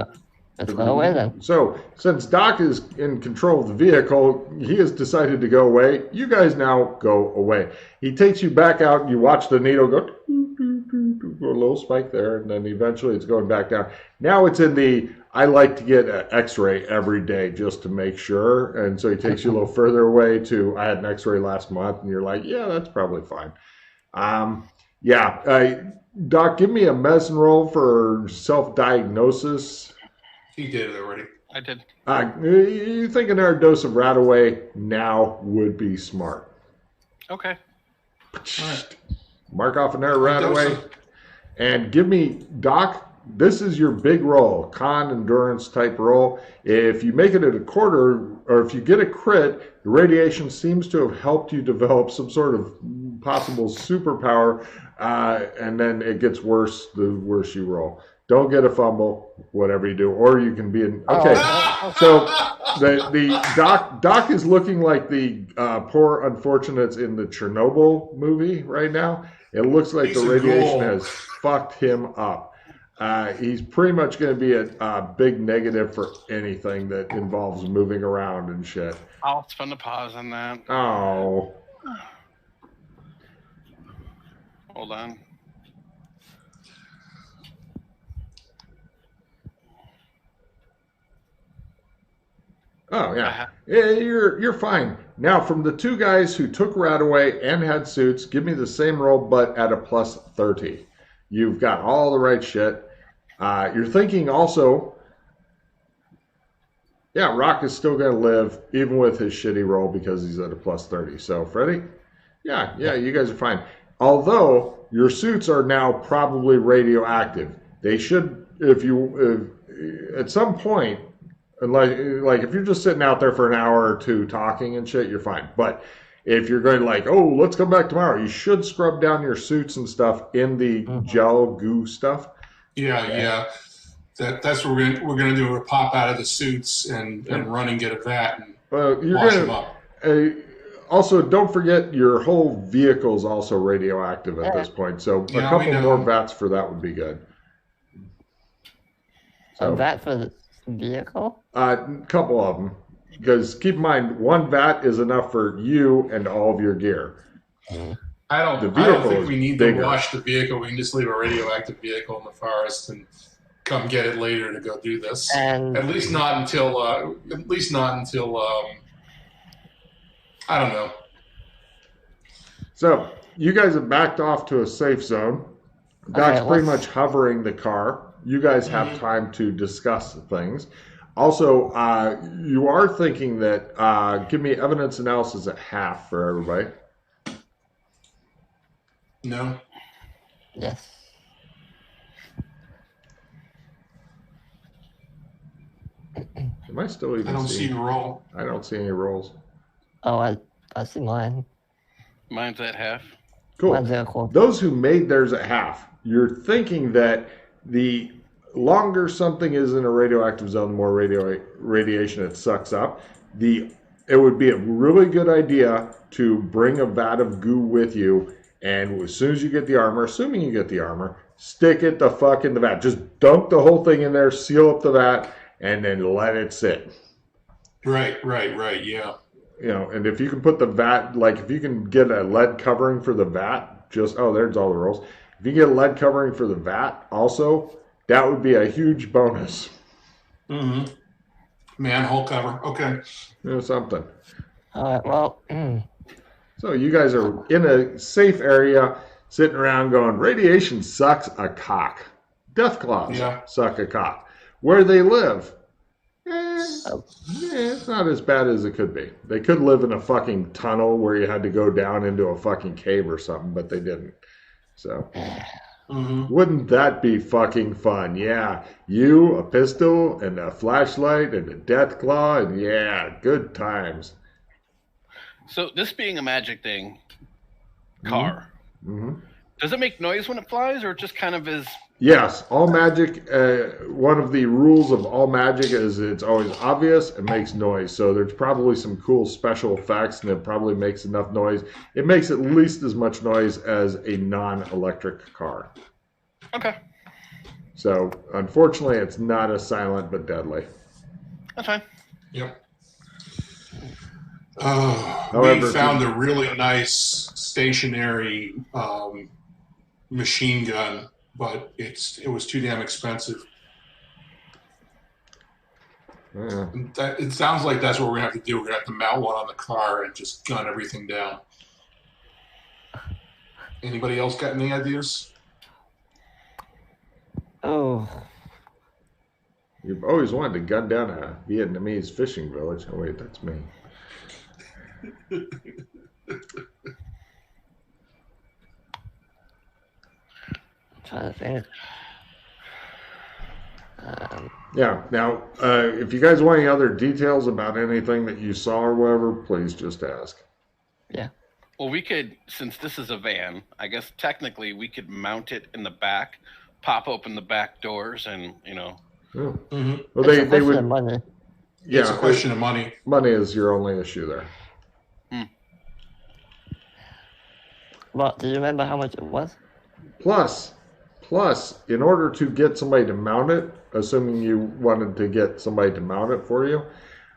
Let's go away then. So, since Doc is in control of the vehicle, he has decided to go away. You guys now go away. He takes you back out, and you watch the needle go, a little spike there, and then eventually it's going back down. Now it's in the, I like to get an x-ray every day just to make sure. And so he takes you a little further away to, I had an x-ray last month, and you're like, yeah, that's probably fine. Doc, give me a medicine roll for self-diagnosis. He did it already. I did. You think an air dose of Radaway now would be smart. Okay. All right. Mark off an air Radaway. And give me, Doc, this is your big roll, con endurance type roll. If you make it at a quarter, or if you get a crit, the radiation seems to have helped you develop some sort of possible superpower, and then it gets worse the worse you roll. Don't get a fumble, whatever you do, or you can be in. Okay, so the Doc is looking like the poor unfortunates in the Chernobyl movie right now. It looks like the radiation has fucked him up. He's pretty much going to be a big negative for anything that involves moving around and shit. I'll spend a pause on that. Oh. Hold on. Oh, yeah. You're fine. Now, from the two guys who took Radaway and had suits, give me the same roll, but at a plus 30. You've got all the right shit. You're thinking also, yeah, Rock is still going to live, even with his shitty roll, because he's at a plus 30. So, Freddie? Yeah, you guys are fine. Although, your suits are now probably radioactive. They should, at some point, like if you're just sitting out there for an hour or two talking and shit, you're fine. But if you're going let's come back tomorrow, you should scrub down your suits and stuff in the gel goo stuff. Yeah. That's what we're gonna do. We're pop out of the suits and run and get a vat and wash them up. Also, don't forget your whole vehicle is also radioactive at this point. So a couple more vats for that would be good. So a vat for the vehicle? A couple of them. Because keep in mind, one vat is enough for you and all of your gear. I don't think we need to wash the vehicle. We can just leave a radioactive vehicle in the forest and come get it later to go do this. And At least not until. I don't know. So you guys have backed off to a safe zone. Doc's Okay, pretty much hovering the car. You guys have time to discuss things. Also, you are thinking that give me evidence analysis at half for everybody. No. yes. Am I still even I don't see a roll. I don't see any rolls. Oh, I see mine. Mine's at half. Cool. Mine's at a quarter. Those who made theirs at half, you're thinking that the longer something is in a radioactive zone, the more radiation it sucks up. It would be a really good idea to bring a vat of goo with you, and as soon as you get the armor, assuming you get the armor, stick it the fuck in the vat. Just dunk the whole thing in there, seal up the vat, and then let it sit. Right, yeah. You know, and if you can put the vat, like if you can get a lead covering for the vat, there's all the rolls. If you get a lead covering for the vat also, that would be a huge bonus. Mm-hmm. Manhole cover. Okay. You know, something. All right, well, So you guys are in a safe area, sitting around going, radiation sucks a cock. Death claws suck a cock. Where they live, it's not as bad as it could be. They could live in a fucking tunnel where you had to go down into a fucking cave or something, but they didn't. So, wouldn't that be fucking fun? Yeah, you, a pistol, and a flashlight, and a death claw, and yeah, good times. So this being a magic thing, car, does it make noise when it flies, or it just kind of is? Yes, all magic, one of the rules of all magic is it's always obvious and makes noise. So there's probably some cool special effects, and it probably makes enough noise. It makes at least as much noise as a non-electric car. Okay. So unfortunately, it's not as silent but deadly. That's fine. Yep. However, we found a really nice stationary machine gun, but it was too damn expensive. Yeah. It sounds like that's what we're going to have to do. We're going to have to mount one on the car and just gun everything down. Anybody else got any ideas? oh, You've always wanted to gun down a Vietnamese fishing village. Oh wait, that's me. trying to think. Yeah. Now, if you guys want any other details about anything that you saw or whatever, please just ask. Yeah. Well, we could, since this is a van, I guess technically we could mount it in the back, pop open the back doors, and Yeah. Mm-hmm. Well, It's a they question would. of money. Yeah, It's a question of money. Money is your only issue there. But do you remember how much it was? Plus, in order to get somebody to mount it, assuming you wanted to get somebody to mount it for you,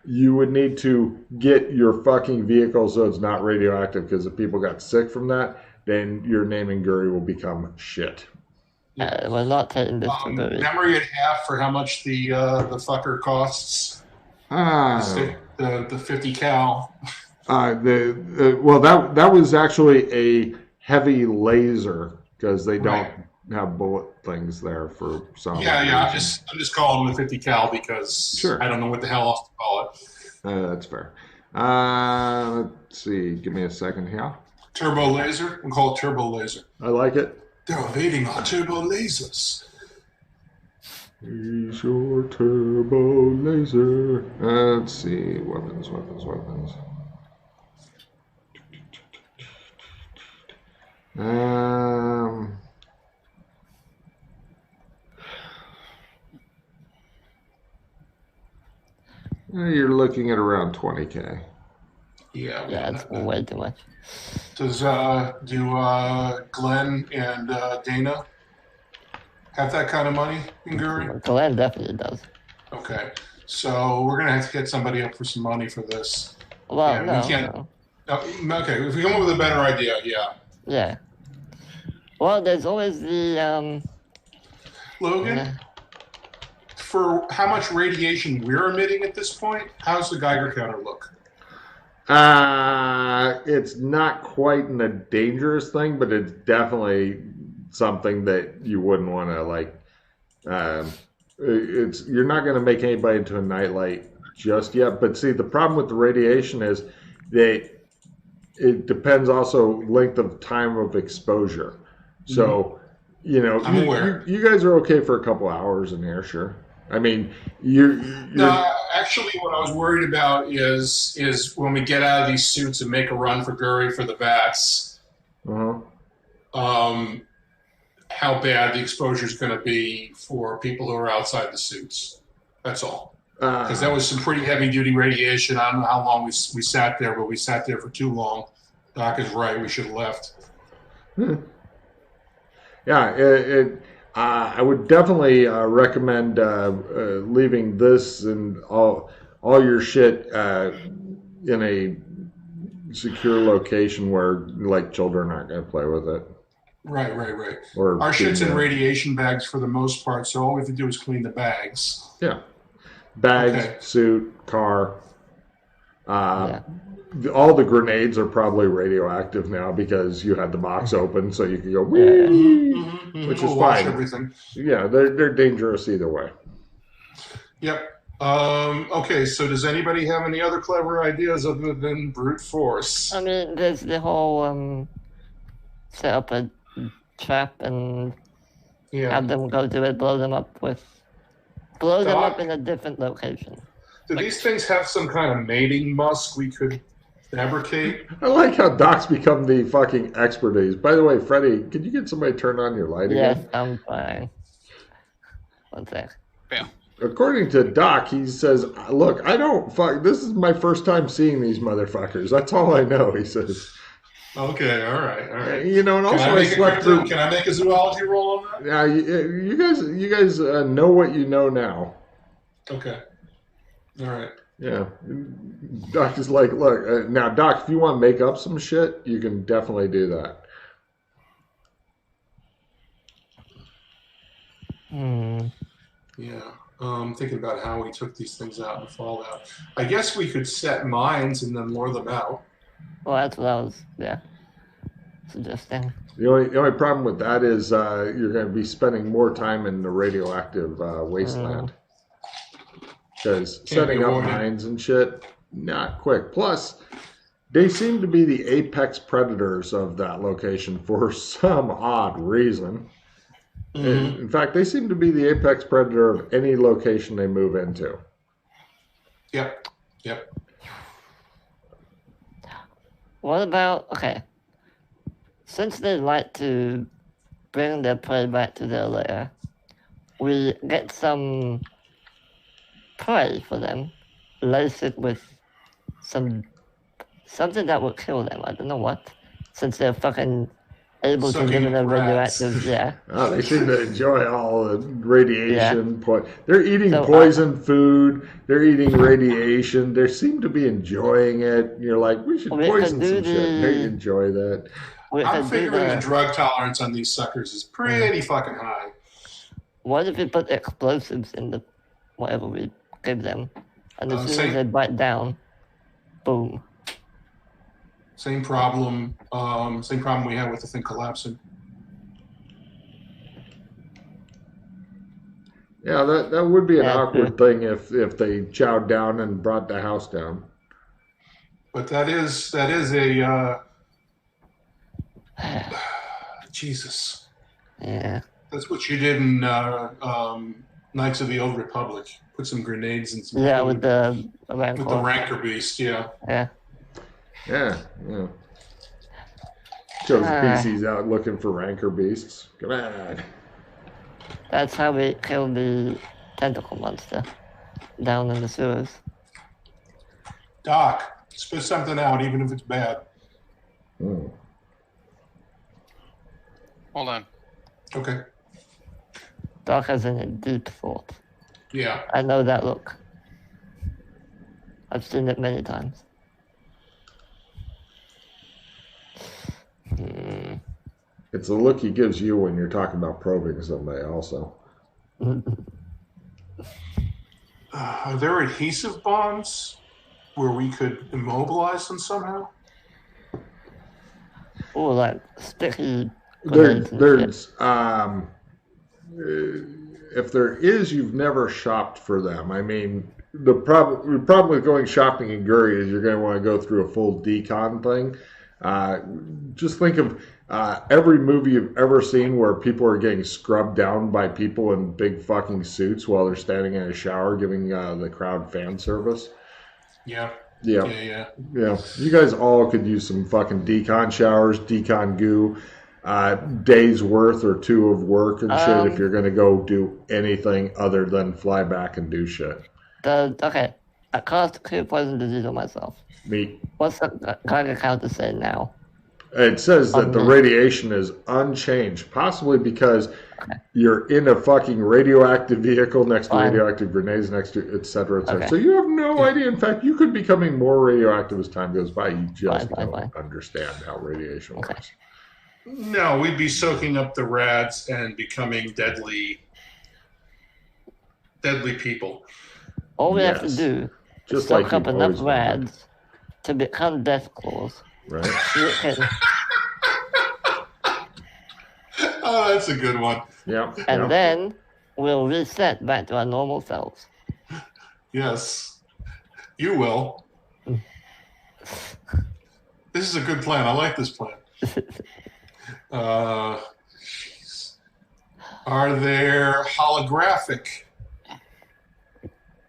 you would need to get your fucking vehicle so it's not radioactive, because if people got sick from that, then your name and Guri will become shit. We're not taking this to the... Memory at half for how much the fucker costs. The 50 cal. Well, that was actually a heavy laser, because they don't have bullet things there for some. Yeah. I'm just calling them the 50 cal because I don't know what the hell else to call it. That's fair. Let's see. Give me a second here. Turbo laser. We call it turbo laser. I like it. They're evading our turbo lasers. Use your turbo laser. Let's see. Weapons. You're looking at around 20K. Yeah, it's way too much. Does Glenn and Dana have that kind of money in Guri? Glenn definitely does. Okay, so we're gonna have to get somebody up for some money for this. Well, we can't. No, okay, if we come up with a better idea, Yeah. Well, there's always the Logan. for how much radiation we're emitting at this point, how's the Geiger counter look? It's not quite a dangerous thing, but it's definitely something that you wouldn't want to like. You're not going to make anybody into a nightlight just yet. But see, the problem with the radiation is that it depends also length of time of exposure. So, I'm aware. You guys are okay for a couple hours in here, sure. I mean, you're No, actually, what I was worried about is when we get out of these suits and make a run for Guri for the vats, how bad the exposure is going to be for people who are outside the suits. That's all. Because that was some pretty heavy-duty radiation. I don't know how long we sat there, but we sat there for too long. Doc is right. We should have left. Yeah, I would definitely recommend leaving this and all your shit in a secure location where like children aren't going to play with it. Right. Or our shit's in radiation bags for the most part, so all we have to do is clean the bags. Yeah, bags, suit, car. All the grenades are probably radioactive now because you had the box open, so you could go, which is fine. Everything. Yeah, they're dangerous either way. Yep. Okay, so does anybody have any other clever ideas other than brute force? I mean, there's the whole set up a trap and have them go do it, blow them up in a different location. Do these things have some kind of mating musk we could fabricate? I like how Doc's become the fucking expertise. By the way, Freddie, can you get somebody to turn on your light again? Yes, I'm fine. One sec. Yeah. According to Doc, he says, look, this is my first time seeing these motherfuckers. That's all I know, he says. Okay, all right. And also I slept through. Can I make a zoology roll on that? Yeah, you guys know what you know now. Okay. All right. Yeah. Doc is like, look, now, Doc, if you want to make up some shit, you can definitely do that. Yeah. Thinking about how we took these things out in Fallout. I guess we could set mines and then lure them out. Well, that's what I was, suggesting. The only problem with that is you're going to be spending more time in the radioactive wasteland. Because setting up mines and shit, not quick. Plus, they seem to be the apex predators of that location for some odd reason. In fact, they seem to be the apex predator of any location they move into. Yep. What about, since they like to bring their prey back to their lair, we get some prey for them, lace it with something that will kill them. I don't know what, since they're fucking able to live in a radioactive, Oh, they seem to enjoy all the radiation. They're eating poison food. They're eating radiation. They seem to be enjoying it. You're like, we should poison some shit. They enjoy that. I'm figuring the drug tolerance on these suckers is pretty fucking high. What if we put explosives in the whatever we give them, and as soon as they bite down, boom. Same problem we had with the thing collapsing. Yeah, that would be an awkward thing if they chowed down and brought the house down. But that is a Jesus. Yeah. That's what you did in Knights of the Old Republic. Put some grenades and some food. With the rancor beast. Yeah. Yeah. Chose PCs out looking for rancor beasts. Come on. That's how we killed the tentacle monster down in the sewers. Doc, spit something out, even if it's bad. Mm. Hold on. Okay. Doc has in a deep thought. Yeah. I know that look. I've seen it many times. It's the look he gives you when you're talking about probing somebody also. Are there adhesive bonds where we could immobilize them somehow? Or like sticky grenades and shit. There's if there is, you've never shopped for them. I mean, the problem with going shopping in Guri is you're going to want to go through a full decon thing. Just think of every movie you've ever seen where people are getting scrubbed down by people in big fucking suits while they're standing in a shower giving the crowd fan service. Yeah. Yeah. You guys all could use some fucking decon showers, decon goo, days worth or two of work and shit if you're going to go do anything other than fly back and do shit. Okay, I caused clear poison disease on myself. Me. What's the Geiger counter say now? It says that the radiation is unchanged, possibly because you're in a fucking radioactive vehicle next to radioactive grenades, next to et cetera, et cetera. Okay. So you have no idea. In fact, you could be becoming more radioactive as time goes by. You just don't understand how radiation works. No, we'd be soaking up the rads and becoming deadly people. All we have to do is soak up enough rads to become death claws. Right. Oh, that's a good one. Yeah. And then we'll reset back to our normal selves. Yes, you will. This is a good plan. I like this plan. Are there holographic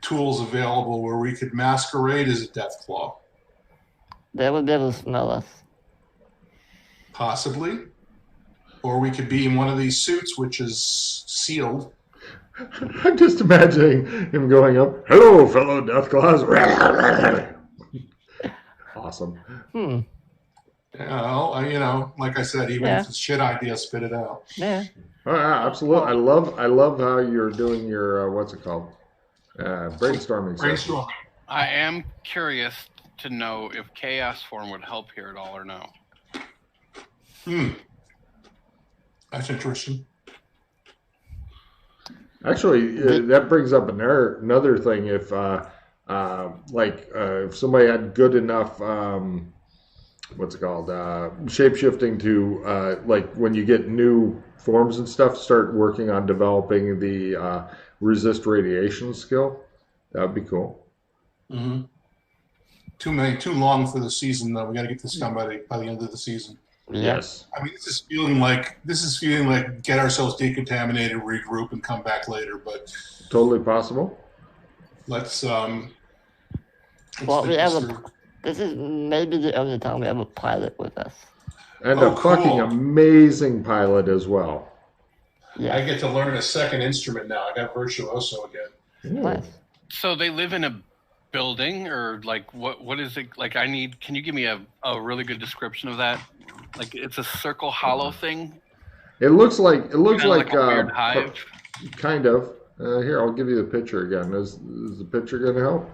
tools available where we could masquerade as a Deathclaw? They would be able to smell us. Possibly. Or we could be in one of these suits which is sealed. I'm just imagining him going up, "Hello, fellow Deathclaws." Awesome. Well, like I said, even if it's shit idea, spit it out. Yeah. Oh, yeah, absolutely. I love how you're doing your what's it called? Brainstorming. Brainstorm. I am curious to know if chaos form would help here at all or no. That's interesting. Actually, that brings up another thing. If if somebody had good enough, what's it called, shape-shifting to like when you get new forms and stuff, start working on developing the resist radiation skill. That would be cool. Mm-hmm. Too long for the season though. We got to get this done by the end of the season. Yes. I mean, this is feeling like get ourselves decontaminated, regroup, and come back later. But totally possible. Let's this is maybe the only time we have a pilot with us. And a fucking amazing pilot as well. Yeah. I get to learn a second instrument now. I got virtuoso again. Nice. So they live in a building, or like what is it like? Can you give me a really good description of that? Like it's a circle hollow thing. It looks like a weird hive. Kind of. Here, I'll give you the picture again. Is the picture going to help?